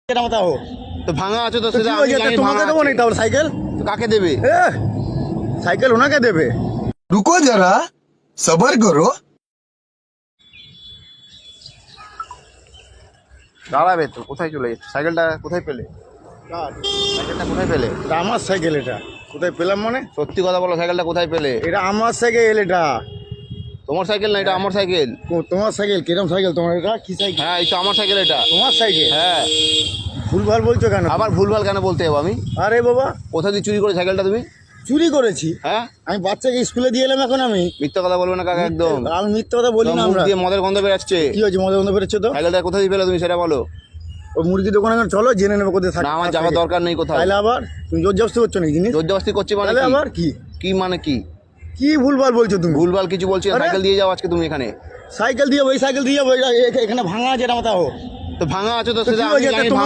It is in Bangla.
এটা बताओ তো ভাঙা আছে তো তো সেটা কি আমি হয়েছে? জানি তোমাকে ভাঙা দেবো আছে। নাকি তাহলে সাইকেল? তো কাকে দেবে? সাইকেল ওনাকে দেবে। रुको जरा सबर करो। দাঁড়াবে তো, কোথায় চলে যাচ্ছে? সাইকেলটা কোথায় পেলে? সাইকেলটা কোথায় পেলে? এটা আমার সাইকেল। এটা কোথায় পেলাম মানে? সত্যি কথা বলো, সাইকেলটা কোথায় পেলে? এটা আমার সাইকেল। এটা তোমার সাইকেল না, এটা আমার সাইকেল। তোমার সাইকেল? কিরম সাইকেল তোমার? এটা কি সাইকেল? হ্যাঁ, এই তো আমার সাইকেল এটা। তোমার সাইকেল? হ্যাঁ। ভুলভাল বলছো কেন? আবার ভুলভাল কেন বলতে যাবো আমি? আরে বাবা, কোথা দিয়ে চুরি করে সাইকেলটা তুমি? চুরি করেছি? হ্যাঁ, আমি বাচ্চাকে স্কুলে দিয়ে এলাম। এখন আমি মিথ্যা কথা বলবে না কাকা, একদম। আমি মিথ্যে কথা বলি না। মুখ আমরা দিয়ে মদের গন্ধ বেরাচ্ছে। কি হয়েছে? মজা বন্ধ বেরোচ্ছে তো। সাইকেলটা কোথা দিয়ে পেলে তুমি সেটা বলো। ওই মুরগি দোকানে এখন চলো, জেনে নেবো কোথায় থাকে। না, আমার যাওয়ার দরকার নেই কোথাও। তাহলে আবার তুমি জোর জবস্তি করছো নাকি জিনিস? জোর জবস্তি করছি মানে তাহলে কি? আবার কি কি মানে কি? কি ভুলভাল বলছো তুমি? ভুলভাল কিছু বলছি না। আরে? সাইকেল দিয়ে যাও আজকে তুমি এখানে। সাইকেল দিয়ে ওই সাইকেল দিয়ে যাবো। এখানে ভাঙা আছে। এটা बताओ তো ভাঙা আছে তো তো কি সেটা আমি হয়েছে? জানি তোমাকে ভাঙা